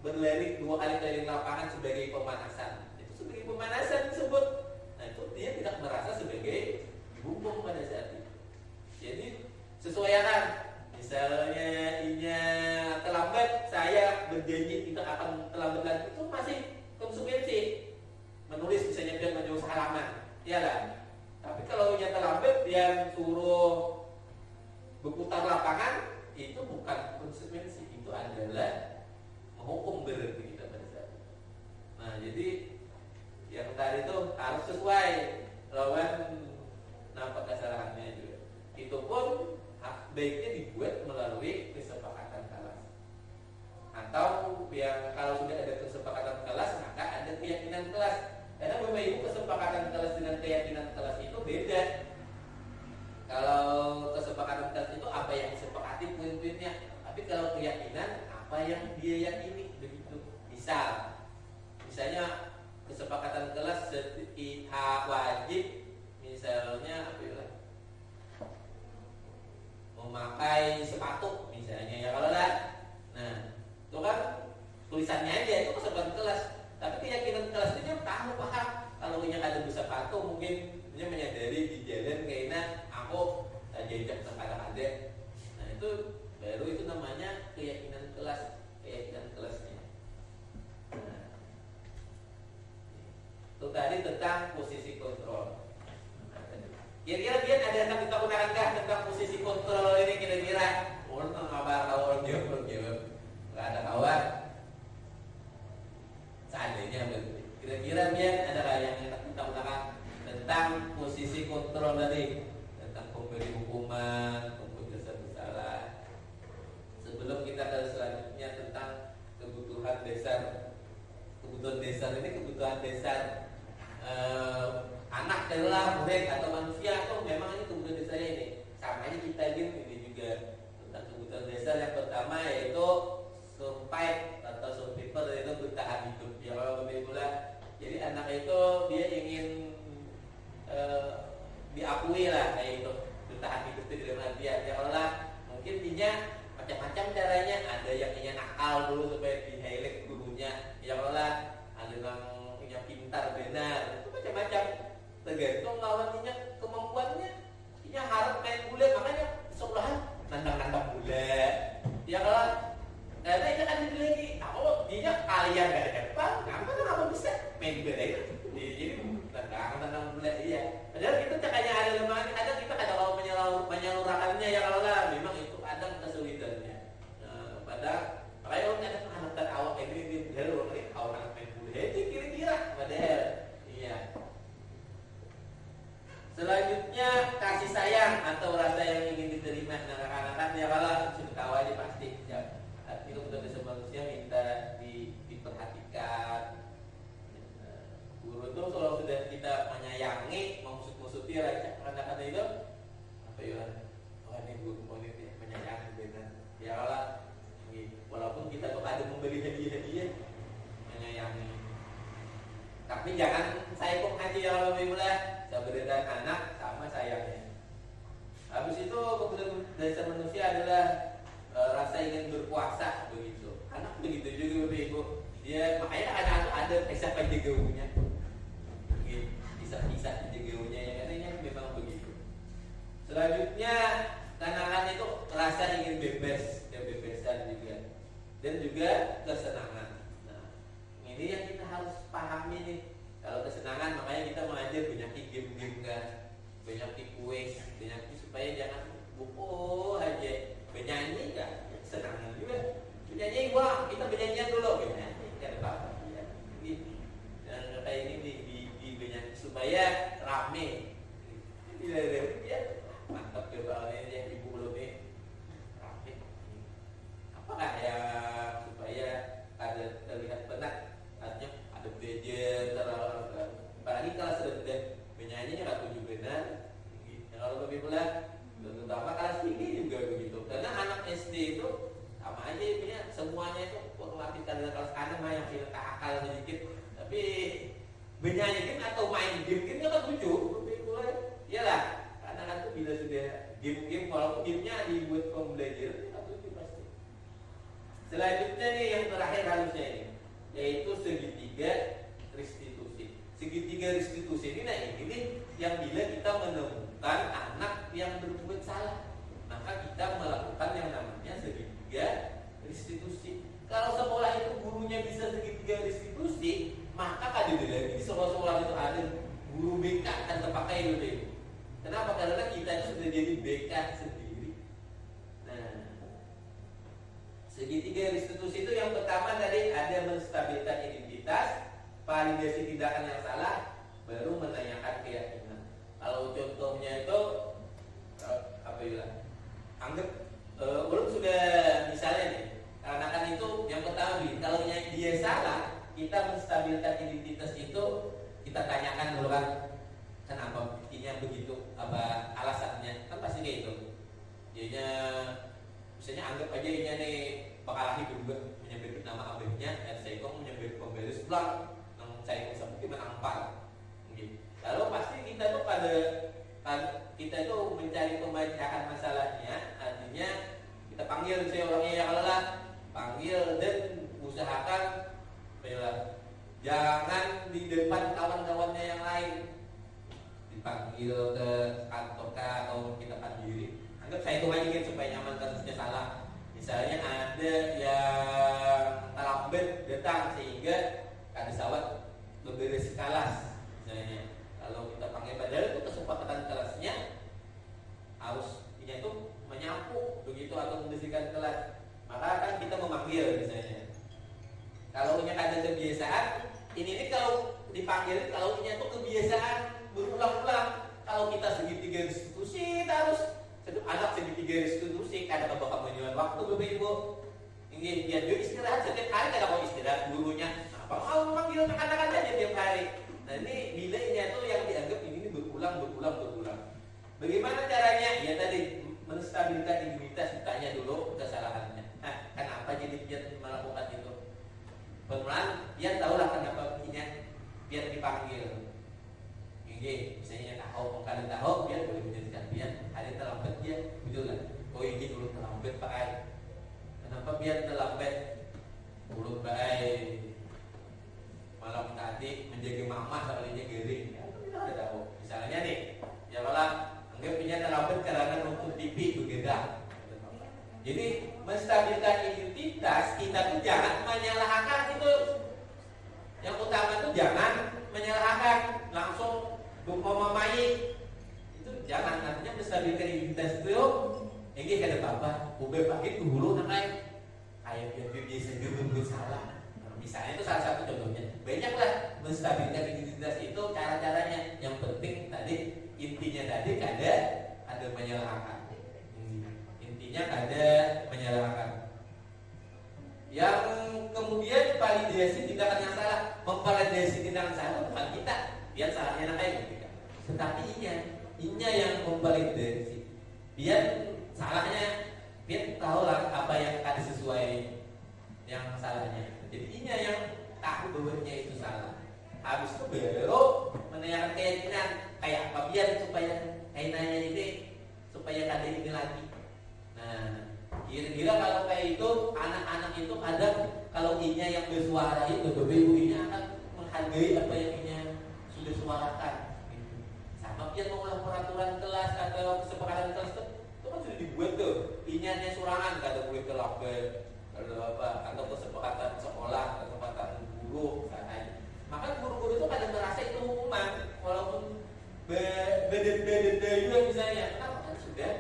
berlari 2 kali keliling lapangan sebagai pemanasan, itu sebagai pemanasan disebut. Nah itu dia tidak merasa sebagai hukum pada saat itu. Jadi sesuaikan, misalnya inya terlambat, saya berjanji kita akan terlambat lagi, itu masih konsekuensi. Menulis misalnya dia menjauh halaman, ya kan? Tapi kalau inya terlambat dia suruh berputar lapangan, itu bukan konsekuensi, itu adalah menghukum berarti kita pada saat itu. Nah jadi yang tadi itu harus sesuai lawan nampak kesalahannya juga. Itu pun baiknya dibuat melalui kesepakatan kelas, atau yang kalau sudah ada kesepakatan kelas maka ada keyakinan kelas. Karena Bapak Ibu, kesepakatan kelas dengan keyakinan kelas itu beda. Kalau kesepakatan kelas itu apa yang disepakati poin-poinnya, tapi kalau keyakinan apa yang dia yakini, begitu. Misalnya kesepakatan kelas wajib, misalnya apa ya, memakai sepatu misalnya, ya kalau lah. Nah itu kan tulisannya aja itu kesepakatan kelas, tapi keyakinan kelas itu dia tahu paham. Kalau punya ada sepatu mungkin dia menyadari di jalan kayaknya aku jajak terkadang ada. Nah itu baru itu namanya keyakinan kelas, keyakinan kelasnya. Nah, itu tadi tentang posisi kontrol. Kira-kira dia ada yang kita gunakan tentang posisi kontrol ini kira-kira? Orang ngabar kawan dia belum jawab, nggak ada kawan. Seandainya begitu. Kira-kira dia ada yang kita gunakan tentang posisi kontrol tadi, tentang pemberi hukuman, keputusan bersalah. Sebelum kita ke selanjutnya tentang kebutuhan dasar. Kebutuhan dasar ini kebutuhan dasar anak adalah murid atau manusia, atau memang ini kebutuhan dasarnya ini sama aja kita ini juga tentang kebutuhan dasar. Yang pertama yaitu survive atau survival, yaitu bertahan hidup. Ya kalau berbeda, jadi anak itu dia ingin diakui lah, kayak itu bertahan hidup itu dalam artian ya Allah mungkin dia macam-macam caranya. Ada yang ingin nakal dulu supaya di highlight gurunya, ya Allah ada yang pintar benar, itu macam-macam tergantung lawannya kemampuannya. Dia harap main bola, makanya sekolahan nandang-nandang bola, ya Allah. Karena itu kan lagi, dia kalian gak ada depan, kenapa bisa main bola itu? Jadi tentang bola iya. Padahal itu cakanya ada lemahnya, kadang kita ada kalau menyalurkannya ya kalau lah, memang itu kadang kesulitannya. Padahal makanya orang ada penghargaan awak ini baru orang main bola itu kira-kira padahal iya. Selanjutnya kasih sayang atau rasa yang ingin diterima dengan anak-anak, ya kalau sudah tahu aja pasti ya. Itu betul bisa manusia minta diperhatikan. Guru itu kalau sudah kita menyayangi, maksud-maksudnya anak-anak itu apa ya? Oh ini guru ini menyayangi benar. Ya Allah, walaupun kita tuh ada memberi hadiah-hadiah, menyayangi. Tapi jangan saya kok haji ya Allah bimblah, sabaran anak sama sayangnya. Habis itu kebutuhan dasar manusia adalah rasa ingin berkuasa begitu. Anak begitu juga Bapak Ibu. Dia makanya ada kisah penjagaunya. Kisah penjagaunya yang katanya memang begitu. Selanjutnya anak-anak itu rasa ingin bebas dan bebasan juga. Dan juga kesenangan. Nah, ini yang kita harus pahami nih. Kalau kesenangan makanya kita mengajar banyak game-game kan, banyak kuis, banyak supaya jangan buku aja. Bernyanyi kan, senang juga. Bernyanyi, wah kita bernyanyian dulu gitu. Bernyanyi game atau main game kan lucu, iyalah. Anak-anak tuh bila sudah game walaupun gamenya dibuat pembelajaran kan lucu pasti. Selanjutnya nih yang terakhir harusnya ini, yaitu segitiga restitusi. Segitiga restitusi ini, nah ini yang bila kita menemukan anak yang berbuat salah, maka kita melakukan yang namanya segitiga restitusi. Kalau sekolah itu gurunya bisa segitiga restitusi, maka ada lagi di sekolah-sekolah itu ada guru BK kan terpakai dulu. Kenapa? Karena kita itu sudah jadi BK sendiri. Nah, segitiga restitusi itu yang pertama tadi ada menstabilkan identitas, validasi tindakan yang salah, baru menanyakan keyakinan. Kalau contohnya itu apa ya? Anggap belum sudah misalnya nih, anak-anak itu yang pertama kalau dia salah, kita menstabilkan identitas itu kita tanyakan dulu kan, kenapa buktinya begitu, apa alasannya, kan pasti kayak itu. Dianya misalnya anggap aja ini nih bakal hidup juga menyebut nama abahnya dan saya kok menyebut pemberes pulang, yang saya sebut menampar. Lalu pasti kita tuh kita itu mencari pembacaan masalahnya, artinya kita panggil saya orangnya yang lelah, panggil dan usahakan jangan di depan kawan-kawannya yang lain, dipanggil ke kantor atau kita pandiri. Anggap saya itu aja supaya nyaman kasusnya salah. Misalnya ada yang terlambat datang sehingga ada sawat beberes kelas misalnya. Kalau kita panggil padahal itu kesepakatan kelasnya harus ini itu menyapu begitu atau membersihkan kelas, maka kan kita memanggil misalnya. Kalau punya ada kebiasaan ini kalau dipanggil, kalau punya itu kebiasaan berulang-ulang. Kalau kita segitiga restitusi terus anak segitiga restitusi, ada bakal menyulut waktu Bapak Ibu. Ini biar dia istirahat setiap hari, kada mau istirahat gurunya. Apa mau memanggil anak-anak aja tiap hari. Nah ini nilainya tuh yang dianggap ini berulang. Bagaimana caranya? Ya tadi menstabilkan identitas, ditanya dulu kesalahannya. Nah, kenapa jadi dia melakukan itu? Pelan dia tahulah kenapa biar dipanggil. Ini misalnya tahu, kalau tahu biar boleh menjadikan dia ada terlambat dia, betul lah. Oh ini dulu terlambat Pak Ai. Kenapa biar terlambat? Dulu Pak Ai malam tadi menjaga mama soalnya gering. Ya, kita udah tahu. Misalnya nih, ya malah anggap punya terlambat karena nonton TV berbeda. Jadi menstabilkan identitas kita tuh jangan menyalahkan itu. Yang utama tuh jangan menyalahkan langsung memamai itu jangan. Artinya menstabilkan identitas itu ini kada apa-apa. Ubah pakai dulu namanya kayak biar biasa juga salah. Misalnya itu salah satu contohnya. Banyaklah menstabilkan identitas itu cara-caranya. Yang penting tadi intinya tadi ada menyalahkan. Intinya ada menyalahkan. Yang kemudian validasi tindakan yang salah, memvalidasi tindakan salah bukan kita, biar salahnya namanya kita. Tetapi inya yang memvalidasi, biar salahnya, biar tahulah apa yang ada sesuai yang salahnya. Jadi inya yang tahu bahwa itu salah. Habis itu baru menanyakan keyakinan kayak apa biar supaya kainannya ini supaya kada ini lagi. Nah, kira-kira kalau kayak itu anak-anak itu kadang kalau inya yang bersuara itu ibu-ibunya akan menghargai apa yang inya sudah suarakan. Gitu. Sama biar mengolah peraturan kelas atau kesepakatan kelas itu kan sudah dibuat tuh. Inya surangan kada boleh terlambat. Atau kesepakatan sekolah, kesepakatan guru, misalnya. Maka guru-guru itu kadang merasa itu hukuman, walaupun beda-beda juga misalnya. Kenapa? Kan sudah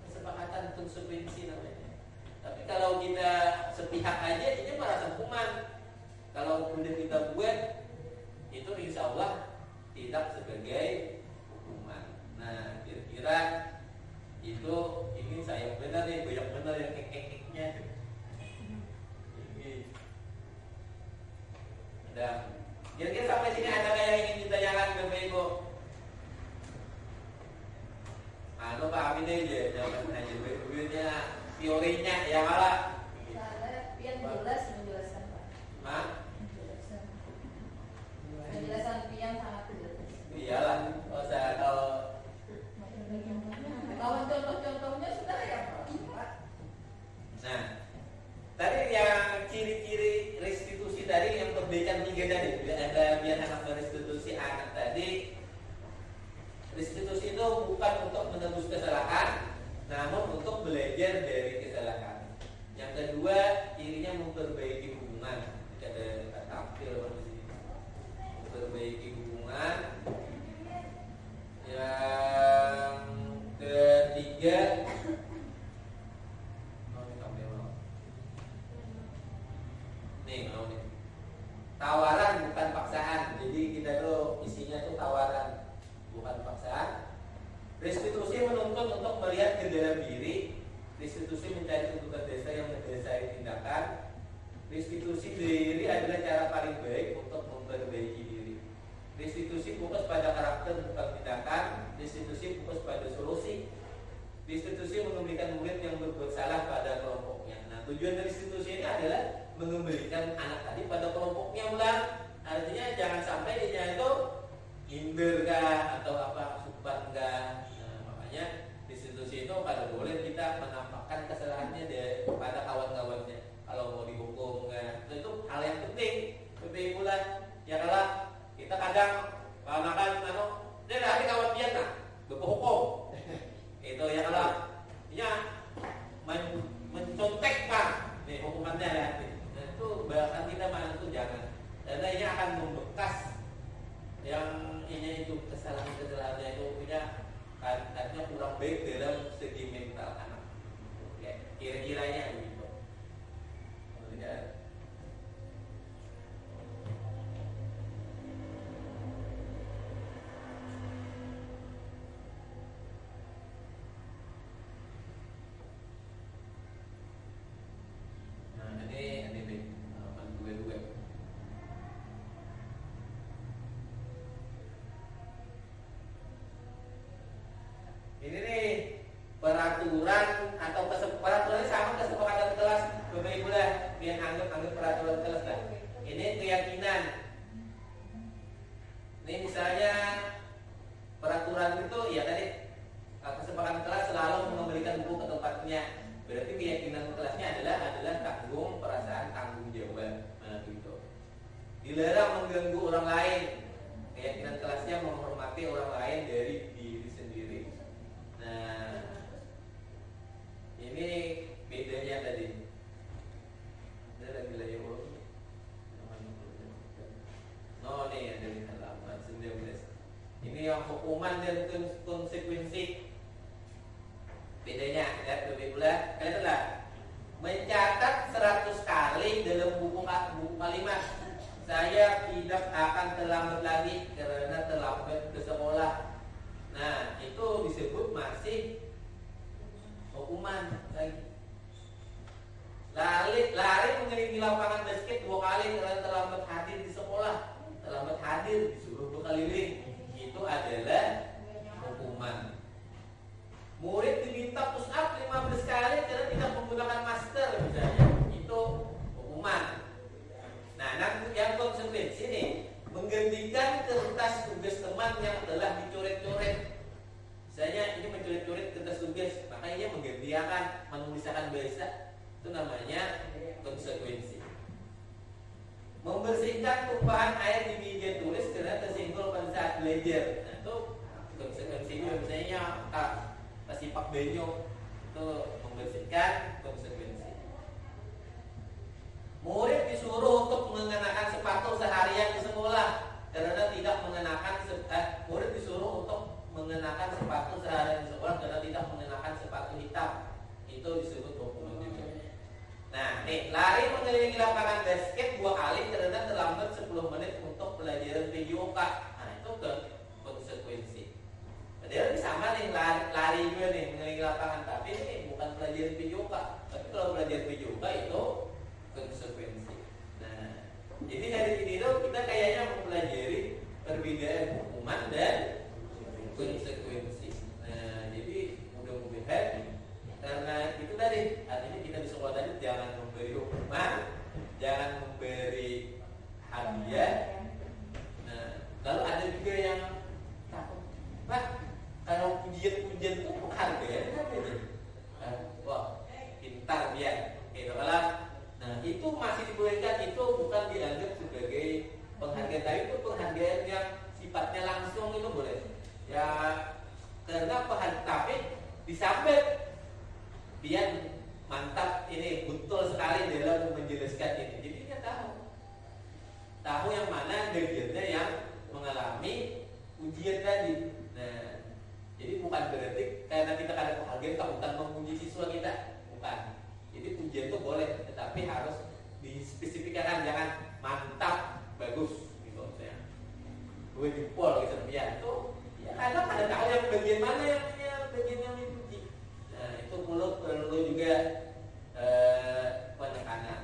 kesepakatan konsekuensi namanya. Tapi kalau kita sepihak aja, ini merasa hukuman. Kalau kemudian kita buat, itu insya Allah tidak sebagai hukuman. Nah, kira-kira itu ini saya benar nih, banyak benar yang kek-keknya. Ada. Kira-kira sampai sini ada yang ingin ditanyakan Bapak Ibu? Nah, Pak Amin aja jawaban aja. Duitnya teorinya ya malah. Pian jelas menjelaskan Pak. Hah? Penjelasan Pian kebaikan tiga tadi, biar anak merestitusi anak tadi. Restitusi itu bukan untuk menebus kesalahan, namun untuk belajar dari kesalahan. Yang kedua, irinya memperbaiki hubungan. Tidak ada kata tampil di sini. Memperbaiki hubungan. Yang ketiga, nih, tawaran bukan paksaan. Jadi kita tuh isinya tuh tawaran, bukan paksaan. Restitusi menuntut untuk melihat ke dalam diri. Restitusi mencari tuntutan desa yang mendasari tindakan. Restitusi diri adalah cara paling baik untuk memperbaiki diri. Restitusi fokus pada karakter bukan tindakan. Restitusi fokus pada solusi. Restitusi mengembalikan murid yang berbuat salah pada kelompoknya. Nah, tujuan dari restitusi ini adalah mengembalikan anak tadi pada kelompoknya ulang. Artinya jangan sampai dia itu hinder kah atau apa, subat enggak. Nah, makanya restitusi itu kalau boleh kita menampakkan kesalahannya pada kawan-kawannya. Kalau mau dihukum enggak, itu hal yang penting. Penting pula ya kalau kita kadang makan dia dari kawan dia nah berhukum. Itu ya kalau ya mencontek kan nih hukumannya ya. Itu bahkan kita mana itu jangan, karena ini akan membekas yang ini itu kesalahan-kesalahannya itu punya artinya kurang baik dalam segi mental anak. Ya, kira-kiranya begitu. Ini nih peraturan atau peraturannya sama kesepakatan kelas, Bapak Ibu lah, biar anggap peraturan kelas lah. Ini keyakinan. Ini misalnya peraturan itu ya tadi kesepakatan kelas selalu mengembalikan buku ke tempatnya. Berarti keyakinan kelasnya adalah tanggung perasaan tanggung jawab. Nah, gitu. Dilarang mengganggu orang lain. Keyakinan kelasnya menghormati orang lain dari diri sendiri. Nah, ini bedanya tadi. Ada lagi lah ya, no nih ada di halaman 19. Ini yang hukuman dan konsekuensi. Bedanya ya, lebih pula kalian telah mencatat 100 kali dalam buku kalimat. Saya tidak akan terlambat lagi karena terlambat ke sekolah. Nah, itu disebut masih hukuman lagi. Lari mengelilingi lapangan basket 2 kali karena terlambat hadir di sekolah. Terlambat hadir disuruh berkeliling. Itu adalah hukuman. Murid diminta push up 15 kali karena tidak menggunakan masker misalnya. Itu hukuman. Nah, yang konsekuensi nih menggantikan kertas tugas teman yang telah dicoret-coret. Misalnya ini mencoret-coret kertas tugas, maka ini menggantikan menuliskan bahasa. Itu namanya konsekuensi. Membersihkan tumpahan air di meja tulis karena tersenggol pada saat belajar. Nah, itu konsekuensinya misalnya pasipak benyo itu membersihkan konsekuensi. Murid disuruh untuk mengenakan sepatu seharian di sekolah karena tidak mengenakan murid disuruh untuk mengenakan sepatu seharian di sekolah karena tidak mengenakan sepatu hitam. Itu disebut hukuman juga. Nah, nih lari mengelilingi lapangan basket 2 kali karena terlambat 10 menit untuk pelajaran PJOK. Nah, itu konsekuensi. Padahal ini sama nih lari juga nih mengelilingi lapangan, tapi ini bukan pelajaran PJOK. Tapi kalau pelajaran PJOK itu konsekuensi. Nah, jadi dari sini tuh kita kayaknya mempelajari perbedaan hukuman dan konsekuensi. Nah, jadi mudah-mudahan karena itu tadi artinya kita di sekolah tadi jangan memberi hukuman, jangan memberi hadiah. Nah, lalu ada juga yang takut, Pak, kalau pujian-pujian itu harganya apa aja? Wah, pintar dia, gitu lah. Nah, itu masih dibolehkan, itu bukan dianggap sebagai penghargaan, tapi itu penghargaan yang sifatnya langsung itu boleh. Ya karena penghargaan tapi disambut biar mantap ini betul sekali dalam menjelaskan ini. Jadi dia tahu yang mana bagiannya yang mengalami ujian tadi. Nah, jadi bukan berarti karena kita ada penghargaan kita bukan memuji siswa kita, bukan. Jadi ujian itu boleh, tetapi harus dispesifikkan, jangan mantap, bagus gitu maksudnya. Gue jempol gitu ya itu. Ya karena pada tahu yang bagian mana yang bagian yang dipuji. Nah, itu perlu juga penekanan.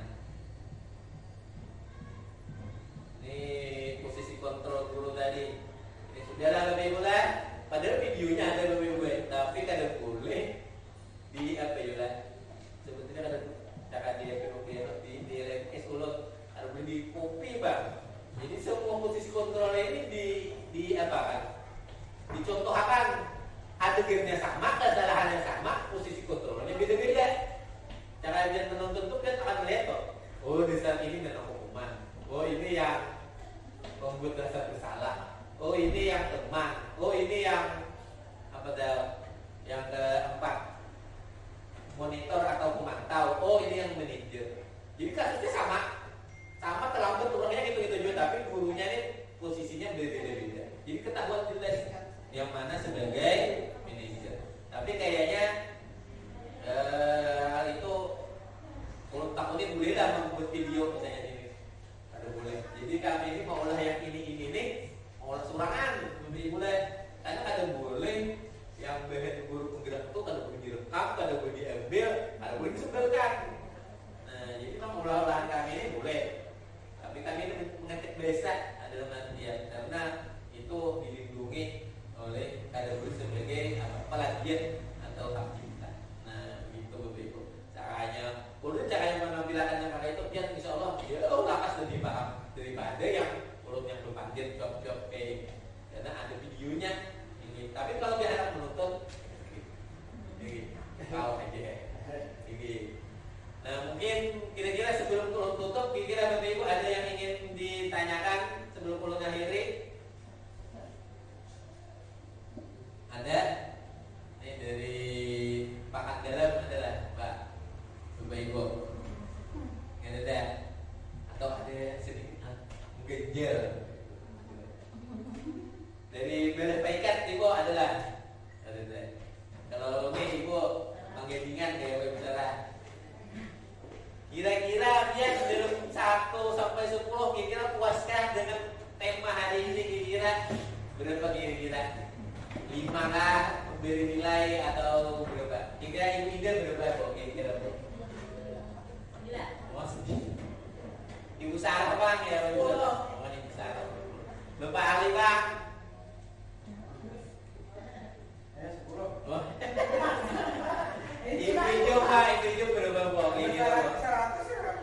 Ini posisi kontrol guru tadi. Ini sudahlah lebih boleh. Padahal videonya ada lebih boleh, tapi kada boleh di apa ya lah. Sebetulnya kada cara dia di LMS ulut harus boleh di copy bang. Jadi semua posisi kontrol ini di apa kan? Dicontohkan adegannya sama, kesalahannya sama, posisi kontrolnya beda-beda. Cara dia menonton itu kan akan melihat kok. Oh di saat ini kena hukuman. Oh ini yang membuat rasa bersalah. Oh ini yang teman. Oh ini yang apa dah? Yang keempat monitor atau pemantau. Oh ini yang manajer. Jadi kasusnya sama terlambat turunnya gitu juga, tapi gurunya ini posisinya beda-beda. Jadi ketahuan jelas yang mana sebagai manajer. Tapi kayaknya itu kalau takutnya boleh lah membuat video misalnya ini. Ada boleh. Jadi kami ini mau olah yang ini mau olah surangan lebih boleh. Karena ada boleh yang bahan guru penggerak itu kada boleh direkam, kada boleh diambil, kada boleh disebarkan. Nah, jadi memang olah-olahan kami ini boleh. Tapi kami ini mengetik biasa adalah nantian karena itu dilindungi oleh kada boleh sebagai pelagiat atau hak cipta. Nah, gitu Bapak Ibu. Caranya menampilkannya maka itu biar insya Allah dia lakas lebih paham daripada yang mulutnya belum pandai job kayak karena ada videonya ini. Tapi kalau dia anak menuntut ini tahu aja ini. Nah mungkin kira-kira sebelum kulon tutup, kira-kira Bapak Ibu ada yang ingin ditanyakan sebelum kulon akhiri? Ada? Ini dari Pakat Dalam adalah Pak Bapak Ibu. Ada? Atau ada sedikit menggenjel? Dari Belah Paikat Ibu adalah ada. Kalau ini Ibu menggendingan kayak Bapak bicara. Kira-kira dia dalam 1 sampai 10 kira-kira puaskah dengan tema hari ini kira-kira berapa kira-kira? 5 kah? Beri nilai atau berapa? Kira-kira Ibu Ida berapa kok kira-kira? 9. Oh, Ibu Sarah Bang ya, Ibu Sarah. Bapak Ali Bang. 10. Oh. Ibu Ijo berapa kok kira-kira? 100 ya.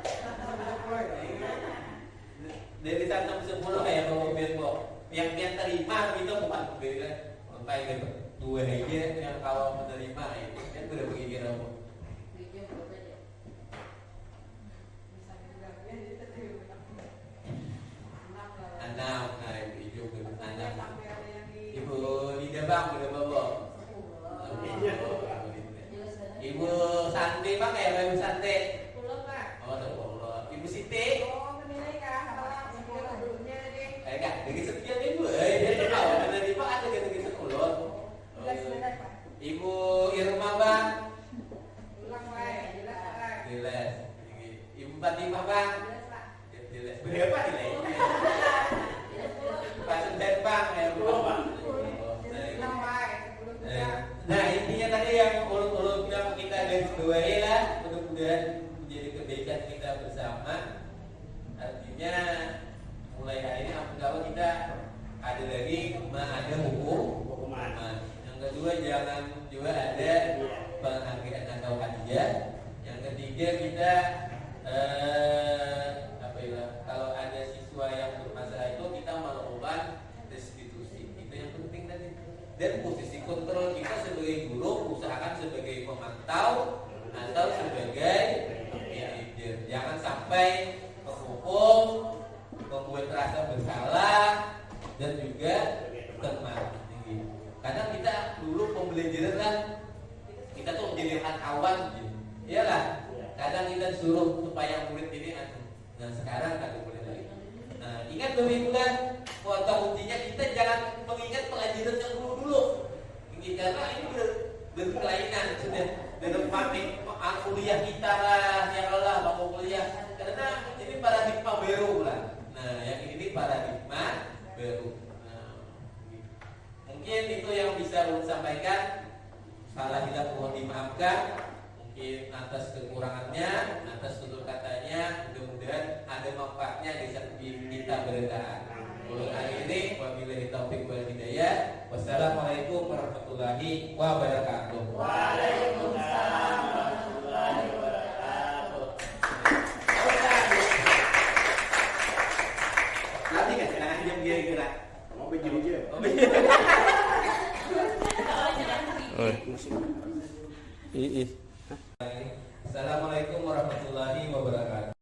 Dari 1 sampai 10 ya mobil kok. Yang terima gitu bukan beda. Sampai gitu. 2 aja yang kalau menerima itu kan udah begini kok. Anak, nah Ibu Ijo anak. Ibu Lida Bang berapa kok? Ibu Santi Bang ya, Ibu Santi. 10 Pak. Oh, 10. Ibu Siti. Oh, menilai kah? Kalau dulunya deh. Kak, dari sekian Ibu, dia tahu menerima ada gitu-gitu 10. Ibu Irma Bang. Ulang wae, jelas. Jelas. Ibu Fatimah Bang. Jelas. Berapa nilainya? Pak Sundan Bang ya, Bu. Ulang wae, 10. Nah, intinya tadi yang ulun-ulun yang kita garis bawahi lah, mudah-mudahan menjadi kebaikan kita bersama. Artinya mulai hari ini kalau kita ada lagi ada hukuman. Yang kedua jangan juga ada penghargaan atau hadiah. Yang ketiga kita kalau ada siswa yang bermasalah itu kita melakukan restitusi. Itu yang penting tadi. Dan posisi kontrol kita sebagai guru usahakan sebagai pemantau atau sebagai manajer. Jangan sampai menghukum, membuat rasa bersalah dan juga teman. Kadang kita dulu pembelajaran kan kita tuh jadi kawan gitu. Iyalah, kadang kita disuruh supaya murid ini nah sekarang kan mulai lagi. Nah, ingat bulan kuota kuncinya kita jangan mengingat pelajaran yang dulu. Karena ini berkelainan sudah panik kuliah kita lah, ya Allah, bapak kuliah. Karena ini paradigma baru lah. Nah, yang ini paradigma baru. Nah, mungkin itu yang bisa saya sampaikan. Salah hilaf mohon dimaafkan. Mungkin atas kekurangannya, atas tutur katanya, mudah-mudahan ada manfaatnya di saat kita berdoa. Untuk hari ini, wabillahi taufiq wal hidayah. Wassalamualaikum warahmatullahi wabarakatuh. Waalaikumsalam warahmatullahi wabarakatuh. Nanti kan jangan diam dia gerak. Mau begini aja. Assalamualaikum warahmatullahi wabarakatuh.